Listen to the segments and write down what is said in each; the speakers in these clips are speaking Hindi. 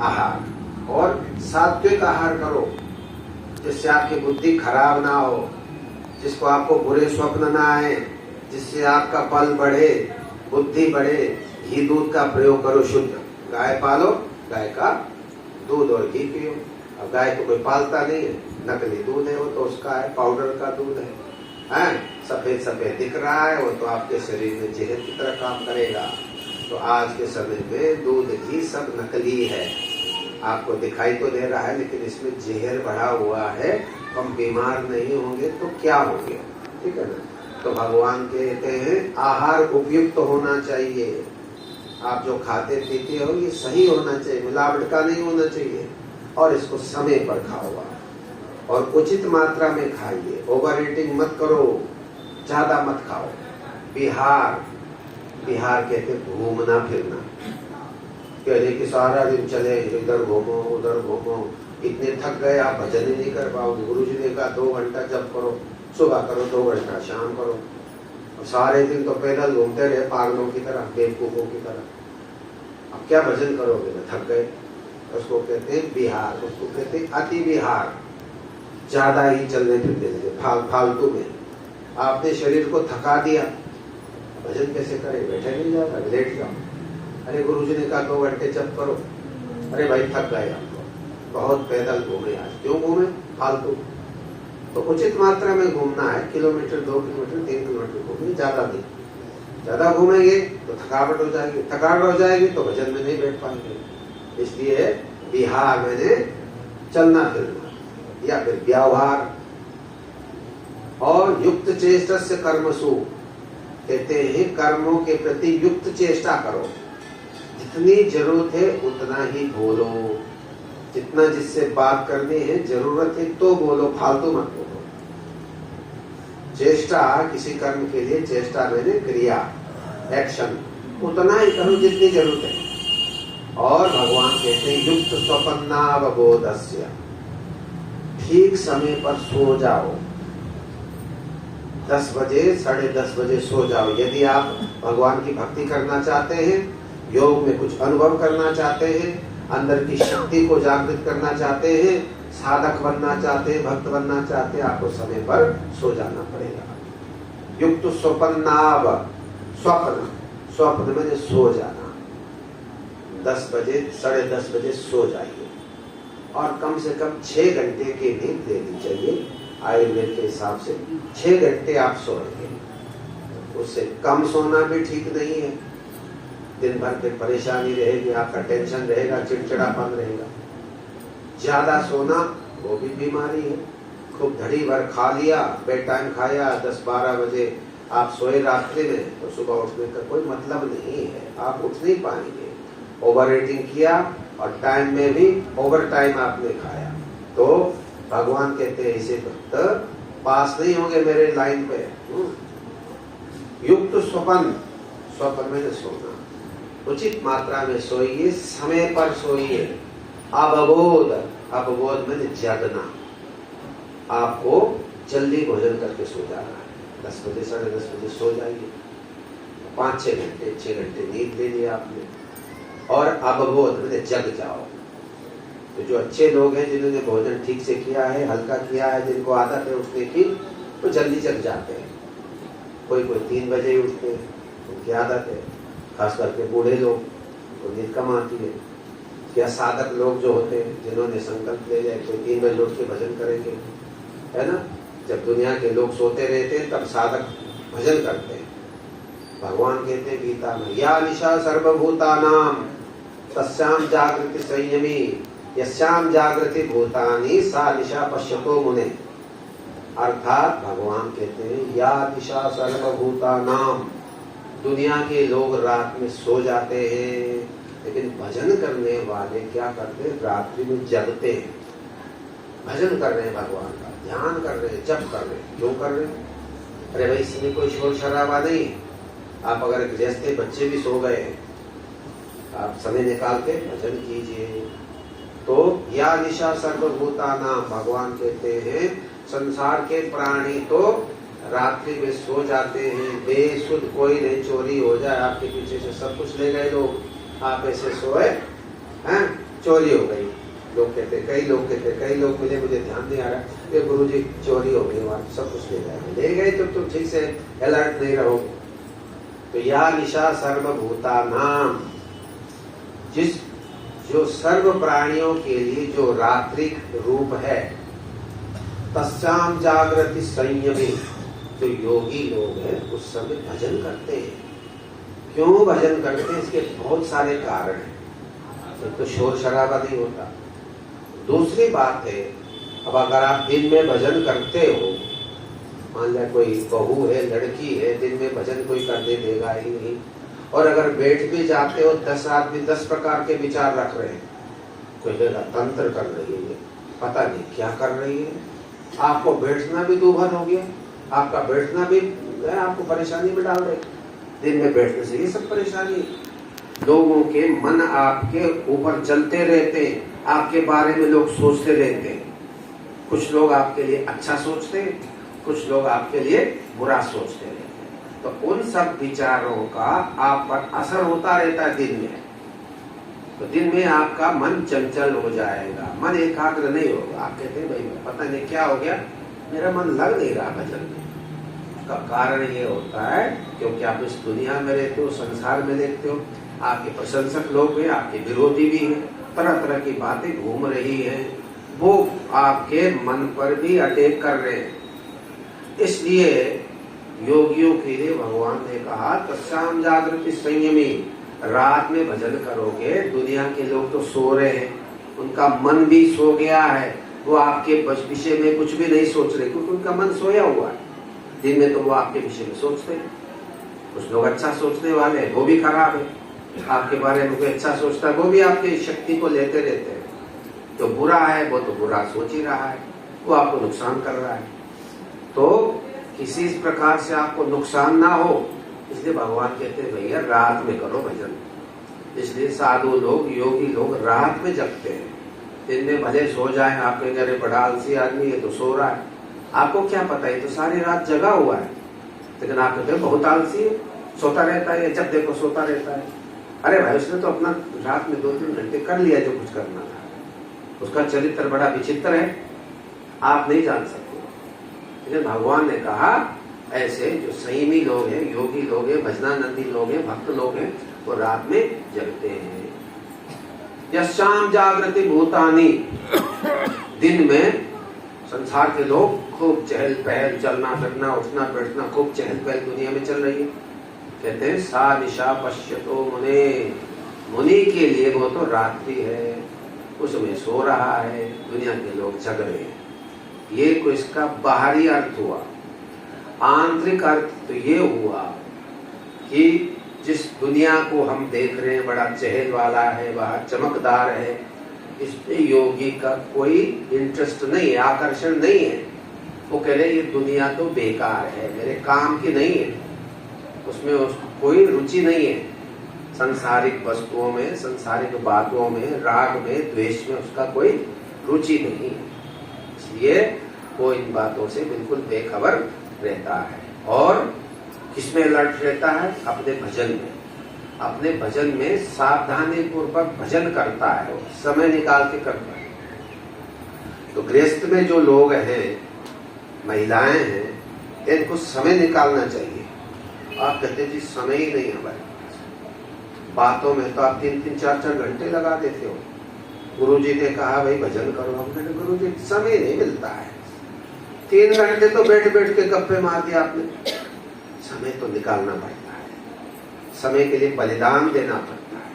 आहार और सात्विक आहार करो, जिससे आपकी बुद्धि खराब ना हो, जिसको आपको बुरे स्वप्न ना आए, जिससे आपका बल बढ़े, बुद्धि बढ़े। घी दूध का प्रयोग करो शुद्ध। गाय पालो, गाय का दूध और घी पियो। अब गाय तो कोई पालता नहीं है, नकली दूध है वो तो, उसका है पाउडर का दूध है, सफेद सफेद दिख रहा है, वो तो आपके शरीर में जहर की तरह काम करेगा। तो आज के समय में दूध घी सब नकली है, आपको दिखाई तो दे रहा है लेकिन इसमें जहर भरा हुआ है। हम बीमार नहीं होंगे तो क्या होंगे, ठीक है ना। तो भगवान कहते हैं आहार उपयुक्त होना चाहिए। आप जो खाते पीते हो ये सही होना चाहिए, मिलावट का नहीं होना चाहिए, और इसको समय पर खाओ आप, और उचित मात्रा में खाइए। ओवर ईटिंग मत करो, ज्यादा मत खाओ। बिहार कहते घूमना फिरना, कहते कि सारा दिन चले इधर घूमो उधर घूमो, इतने थक गए आप भजन ही नहीं कर पाओगे। गुरु जी ने कहा 2 घंटा जप करो, सुबह करो, 2 घंटा शाम करो। और सारे दिन तो पैदल घूमते रहे पागलों की तरह, बेवकूफों की तरह। अब क्या भजन करोगे, थक गए। उसको कहते हैं बिहार, उसको कहते हैं अति विहार। ज्यादा ही चलने फिरने लगे, फालतू में आपने शरीर को थका दिया, भजन कैसे करे, बैठे नहीं जाता, लेट जाओ। अरे गुरुजी ने कहा 2 घंटे जप करो, अरे भाई थक गए आप तो, बहुत पैदल घूमे आज, क्यों घूमे, फालतू। तो उचित मात्रा में घूमना है, किलोमीटर 2 किलोमीटर 3 किलोमीटर घूमिए, ज्यादा नहीं। ज्यादा घूमेंगे तो थकावट हो जाएगी, थकावट हो जाएगी तो भजन में नहीं बैठ पाएंगे। इसलिए बिहार मैंने चलना फिरना, या फिर व्यवहार। और युक्त चेष्टस्य कर्मसु, कहते हैं कर्मों के प्रति युक्त चेष्टा करो। जितनी जरूरत है उतना ही बोलो, जितना जिससे बात करनी है जरूरत है तो बोलो, फालतू मत बोलो। चेष्टा किसी कर्म के लिए, चेष्टा मैंने क्रिया, एक्शन, उतना ही करो जितनी जरूरत है। और भगवान कहते हैं युक्त स्वपन्नावबोधस्य, ठीक समय पर सो जाओ। 10 बजे 10:30 बजे सो जाओ। यदि आप भगवान की भक्ति करना चाहते हैं, योग में कुछ अनुभव करना चाहते हैं, अंदर की शक्ति को जागृत करना चाहते हैं, साधक बनना चाहते हैं, भक्त बनना चाहते हैं, आपको समय पर सो जाना पड़ेगा। युक्त स्वपन्नाव, स्वप्न में सो जाना। 10 बजे 10:30 बजे सो जाइए, और कम से कम 6 घंटे की नींद लेनी चाहिए। आयुर्वेद के हिसाब से 6 घंटे आप सोएंगे, उससे कम सोना भी ठीक नहीं है। दिन भर की परेशानी रहेगी, आपका टेंशन रहेगा, चिड़चिड़ापन रहेगा। ज्यादा सोना वो भी बीमारी है। खूब धड़ी भर खा लिया, बेड टाइम खाया, 10-12 बजे आप सोए रात्रि में, तो सुबह उठने का कोई मतलब नहीं है, आप उठ नहीं पाएंगे। ओवर ईटिंग किया और टाइम में भी ओवर टाइम आपने खाया, तो भगवान कहते हैं इसे भक्त पास नहीं होंगे मेरे लाइन पे। युक्त स्वप्न में सोना, उचित मात्रा में सोइए, समय पर सोइए। अवबोध में जगना, आपको जल्दी भोजन करके सो जाना है। 10 बजे 10:30 बजे सो जाइए, 5-6 घंटे 6 घंटे नींद ले लिया आपने, और अवबोध में जग जाओ। तो जो अच्छे लोग हैं, जिन्होंने भोजन ठीक से किया है, हल्का किया है, जिनको आदत है उठने की, तो जल्दी जग जाते हैं। कोई 3 बजे उठते हैं, उनकी आदत है। खास करके बूढ़े लोग तो नींद कम आती है। या साधक लोग जो होते हैं, जिन्होंने संकल्प ले लिया कोई 3 बजे उठ के भजन करेंगे, है ना। जब दुनिया के लोग सोते रहते हैं तब साधक भजन करते हैं। भगवान कहते हैं गीता में, या निशा सर्वभूतानां तस्याम जागृति संयमी यस्याम जागृति भूतानि सा निशा पश्यतो मुने। अर्थात भगवान कहते हैं या निशा सर्वभूतानां, दुनिया के लोग रात में सो जाते हैं, लेकिन भजन करने वाले क्या करते हैं, रात्रि में जगते हैं, भजन कर रहे हैं, भगवान का ध्यान कर रहे हैं, जप कर रहे हैं। क्यों कर रहे हैं? अरे भाई इसमें कोई शोर शराबा नहीं है। आप अगर गृहस्थ बच्चे भी सो गए, आप समय निकाल के भजन कीजिए। तो या निशा सर्वभूतानां, भगवान कहते हैं संसार के प्राणी तो रात्रि में सो जाते हैं, बेसुध, कोई नहीं, चोरी हो जाए आपके पीछे से सब कुछ ले गए लोग, आप ऐसे सोए हैं, चोरी हो गई, लोग कहते, कई लोग मिले, मुझे ध्यान नहीं आ रहा, ये गुरुजी चोरी हो गई, वहां सब कुछ ले गए तो तुम ठीक से अलर्ट नहीं रहोगे। तो या निशा सर्वभूता नाम, जो सर्व प्राणियों के लिए जो रात्रिक रूप है, तस्याम जागृति संयमी, जो योगी लोग हैं उस समय भजन करते हैं। क्यों भजन करते हैं? इसके बहुत सारे कारण हैं। तो शोर शराबा नहीं होता। दूसरी बात है, अब अगर आप दिन में भजन करते हो, मान लिया कोई बहू है, लड़की है, दिन में भजन कोई करने देगा ही नहीं, और अगर बैठ भी जाते हो 10 आदमी 10 प्रकार के विचार रख रहे हैं, कोई कहेगा तंत्र कर रही है, पता नहीं क्या कर रही है, आपको बैठना भी दूभर हो गया, आपका बैठना भी आपको परेशानी में डाल रहे। दिन में बैठने से ये सब परेशानी, लोगों के मन आपके ऊपर चलते रहते हैं, आपके बारे में लोग सोचते रहते हैं। कुछ लोग आपके लिए अच्छा सोचते हैं, कुछ लोग आपके लिए बुरा सोचते रहते हैं। तो उन सब विचारों का आप पर असर होता रहता है दिन में। तो दिन में आपका मन चंचल हो जाएगा, मन एकाग्र नहीं होगा। आप कहते हैं भाई पता नहीं क्या हो गया, मेरा मन लग नहीं रहा भजन में। का कारण ये होता है क्योंकि आप इस दुनिया में रहते हो, संसार में देखते हो, आपके प्रशंसक लोग हैं, आपके विरोधी भी हैं, तरह तरह की बातें घूम रही हैं, वो आपके मन पर भी अटैक कर रहे हैं। इसलिए योगियों के लिए भगवान ने कहा तस्याम जागृति संयमी, रात में भजन करोगे। दुनिया के लोग तो सो रहे हैं, उनका मन भी सो गया है, वो आपके विषय में कुछ भी नहीं सोच रहे क्योंकि उनका मन सोया हुआ है। दिन में तो वो आपके विषय में सोचते हैं। कुछ लोग अच्छा सोचने वाले हैं, वो भी खराब है। आपके बारे में कोई अच्छा सोचता है, वो भी आपकी शक्ति को लेते रहते हैं। जो बुरा है वो तो बुरा सोच ही रहा है, वो आपको नुकसान कर रहा है। तो किसी प्रकार से आपको नुकसान ना हो, इसलिए भगवान कहते हैं भैया रात में करो भजन। इसलिए साधु लोग, योगी लोग रात में जगते हैं। दिन में भले सो जाए, आप कहेंगे अरे बड़ा आलसी आदमी है तो सो रहा है, आपको क्या पता है तो सारी रात जगा हुआ है। लेकिन आप कहते हैं बहुत आलसी है, सोता रहता है, जब देखो सोता रहता है। अरे भाई उसने तो अपना रात में 2-3 घंटे कर लिया जो कुछ करना था। उसका चरित्र बड़ा विचित्र है, आप नहीं जान सकते। लेकिन भगवान ने कहा ऐसे जो संयमी लोग हैं, योगी लोग हैं, भजनानंदी लोग हैं, भक्त लोग हैं, वो रात में जगते हैं। यशाम जागृति भूतानी, दिन में संसार के लोग खूब चहल पहल, चलना फिरना, उठना बैठना, खूब चहल पहल दुनिया में चल रही है। कहते हैं सा निशा पश्यतो मुने, मुनि के लिए वो तो रात्रि है, उसमें सो रहा है, दुनिया के लोग जग रहे हैं। ये कोई इसका बाहरी अर्थ हुआ। आंतरिक अर्थ तो ये हुआ कि जिस दुनिया को हम देख रहे हैं बड़ा चहल वाला है, बाहर चमकदार है, इसमें योगी का कोई इंटरेस्ट नहीं है, आकर्षण नहीं है। वो कह रहे ये दुनिया तो बेकार है, मेरे काम की नहीं है, उसमें उसको कोई रुचि नहीं है। सांसारिक वस्तुओं में, सांसारिक बातों में, राग में, द्वेष में उसका कोई रुचि नहीं है। इसलिए वो इन बातों से बिल्कुल बेखबर रहता है। और किसमें अलर्ट रहता है? अपने भजन में। अपने भजन में सावधानी पूर्वक भजन करता है, वो समय निकाल के करता है। तो गृहस्थ में जो लोग हैं, महिलाएं हैं, इनको समय निकालना चाहिए। आप कहते जी समय ही नहीं हमारे पास। बातों में तो आप 3-3, 4-4 घंटे लगा देते हो। गुरुजी ने कहा भाई भजन करो, हम कहते गुरुजी समय नहीं मिलता है। 3 घंटे तो बैठ बैठ के गप्पे मार दिया आपने। समय तो निकालना पड़ता है, समय के लिए बलिदान देना पड़ता है।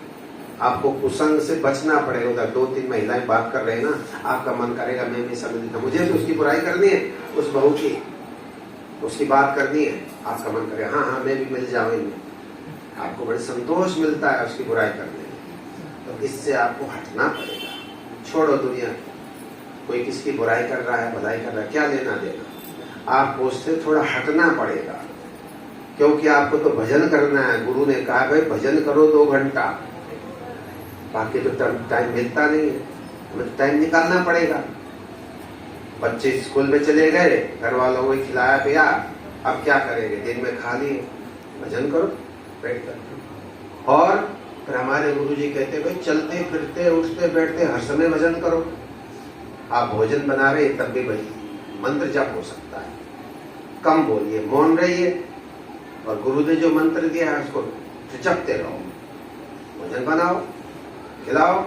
आपको कुसंग से बचना पड़ेगा। उधर 2-3 महिलाएं बात कर रहे हैं ना, आपका मन करेगा मैं भी समय देता, मुझे तो उसकी बुराई करनी है, उस बहू की, उसकी बात करनी है। आपका मन करेगा हाँ मैं भी मिल जाऊं इनमें। आपको बड़े संतोष मिलता है उसकी बुराई करने में। तो इससे आपको हटना पड़ेगा। छोड़ो दुनिया, कोई किसकी बुराई कर रहा है, भलाई कर रहा है, क्या लेना देना। आपको उससे थोड़ा हटना पड़ेगा, क्योंकि आपको तो भजन करना है। गुरु ने कहा भाई भजन करो 2 घंटा, बाकी तो टाइम मिलता नहीं है, हमें टाइम निकालना पड़ेगा। बच्चे स्कूल में चले गए, घर वालों को खिलाया पिया, अब क्या करेंगे? दिन में खा लिए, भजन करो बैठ कर। और फिर हमारे गुरुजी कहते भाई चलते फिरते उठते बैठते हर समय भजन करो। आप भोजन बना रहे तब भी भाई मंत्र जप हो सकता है, कम बोलिए, मौन रहिए, और गुरु ने जो मंत्र दिया है उसको जपते रहो। भोजन बनाओ, खिलाओ।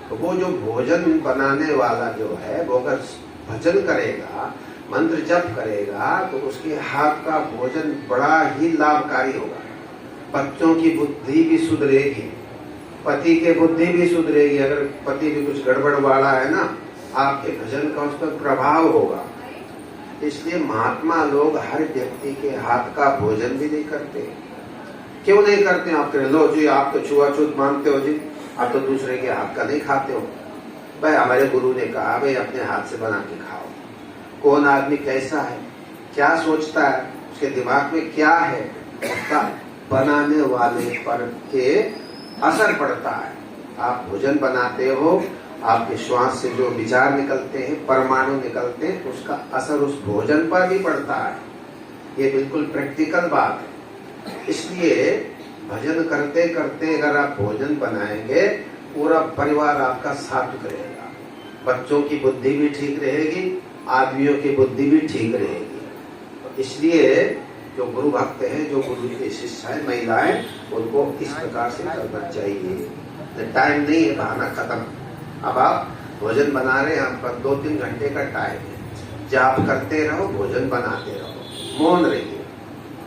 तो वो जो भोजन बनाने वाला जो है वो अगर भजन करेगा, मंत्र जप करेगा, तो उसके हाथ का भोजन बड़ा ही लाभकारी होगा। बच्चों की बुद्धि भी सुधरेगी, पति के बुद्धि भी सुधरेगी। अगर पति भी कुछ गड़बड़ वाला है ना, आपके भजन का उस पर प्रभाव होगा। इसलिए महात्मा लोग हर व्यक्ति के हाथ का भोजन भी नहीं करते। क्यों नहीं करते? आप कह लो जी आप तो छुआछूत मानते हो जी, आप तो दूसरे के हाथ का नहीं खाते हो। भाई हमारे गुरु ने कहा भाई अपने हाथ से बना के खाओ। कौन आदमी कैसा है, क्या सोचता है, उसके दिमाग में क्या है, उसका बनाने वाले पर के असर पड़ता है। आप भोजन बनाते हो, आपके श्वास से जो विचार निकलते हैं, परमाणु निकलते हैं, उसका असर उस भोजन पर भी पड़ता है। ये बिल्कुल प्रैक्टिकल बात है। इसलिए भजन करते करते अगर आप भोजन बनाएंगे, पूरा परिवार आपका सात्विक रहेगा, बच्चों की बुद्धि भी ठीक रहेगी, आदमियों की बुद्धि भी ठीक रहेगी। तो इसलिए जो गुरु भक्त हैं, जो गुरु के शिष्य हैं, महिलाएं, उनको इस प्रकार से करना चाहिए। टाइम नहीं है, बहाना खत्म। अब आप भोजन बना रहे हैं, आपका 2-3 घंटे का टाइम है, जाप करते रहो, भोजन बनाते रहो, मौन रहिए।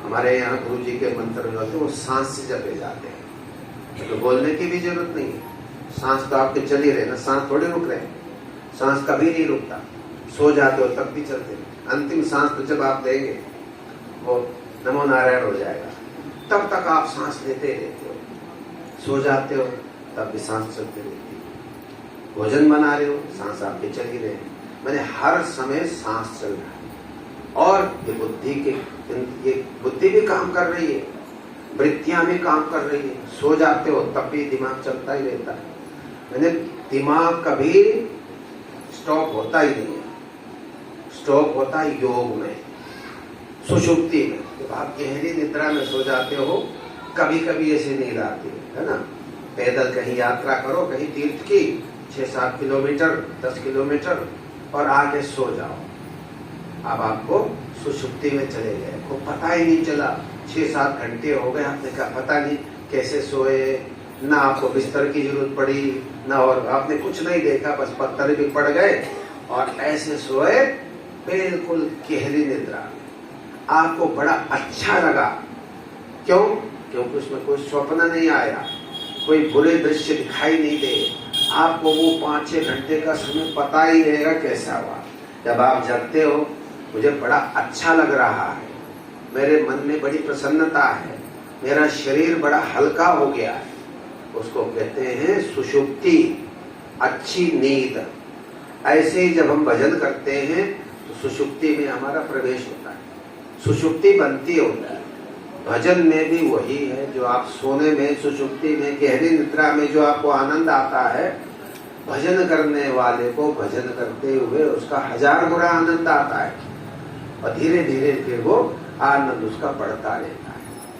हमारे यहाँ गुरु जी के मंत्र जो होते हैं वो सांस से जपे जाते हैं, तो बोलने की भी जरूरत नहीं है। सांस तो आपके चल ही रहे ना, सांस थोड़ी रुक रहे, सांस कभी नहीं रुकता। सो जाते हो तब भी चलते हैं, अंतिम सांस तो जब आप देंगे वो नमो नारायण हो जाएगा, तब तक आप सांस लेते रहते हो। सो जाते हो तब भी सांस चलते रहती है। भोजन बना रहे हो, सांस आपके चल ही रहे, मैंने हर समय सांस चल रहा है। और ये बुद्धि भी काम कर रही है, वृत्तियां भी काम कर रही है। सो जाते हो तब भी दिमाग चलता ही रहता है, मैंने दिमाग कभी स्टॉप होता ही नहीं है। स्टॉप होता है योग में, सुषुप्ति में। जब आप गहरी निद्रा में सो जाते हो, कभी कभी ऐसे नींद आती है ना, पैदल कहीं यात्रा करो, कहीं तीर्थ की 6-7 किलोमीटर 10 किलोमीटर, और आके सो जाओ। अब आपको सुषुप्ति में चले गए, को पता ही नहीं चला, 6-7 घंटे हो गए, आपने कहा पता नहीं कैसे सोए, ना आपको बिस्तर की जरूरत पड़ी, ना और आपने कुछ नहीं देखा, बस पत्थर भी पड़ गए और ऐसे सोए बिल्कुल गहरी निद्रा। आपको बड़ा अच्छा लगा, क्यों? क्योंकि उसमें कोई स्वप्न नहीं आया, कोई बुरे दृश्य दिखाई नहीं दे। आपको वो 5-6 घंटे का समय पता ही रहेगा कैसा हुआ। जब आप जगते हो, मुझे बड़ा अच्छा लग रहा है, मेरे मन में बड़ी प्रसन्नता है, मेरा शरीर बड़ा हल्का हो गया है, उसको कहते हैं सुषुप्ति, अच्छी नींद। ऐसे ही जब हम भजन करते हैं तो सुषुप्ति में हमारा प्रवेश होता है, सुषुप्ति बनती होता है। भजन में भी वही है, जो आप सोने में, सुषुप्ति में, गहरी निद्रा में जो आपको आनंद आता है, भजन करने वाले को भजन करते हुए उसका 1000 गुना आनंद आता है, और धीरे धीरे फिर वो आनंद उसका बढ़ता रहता है।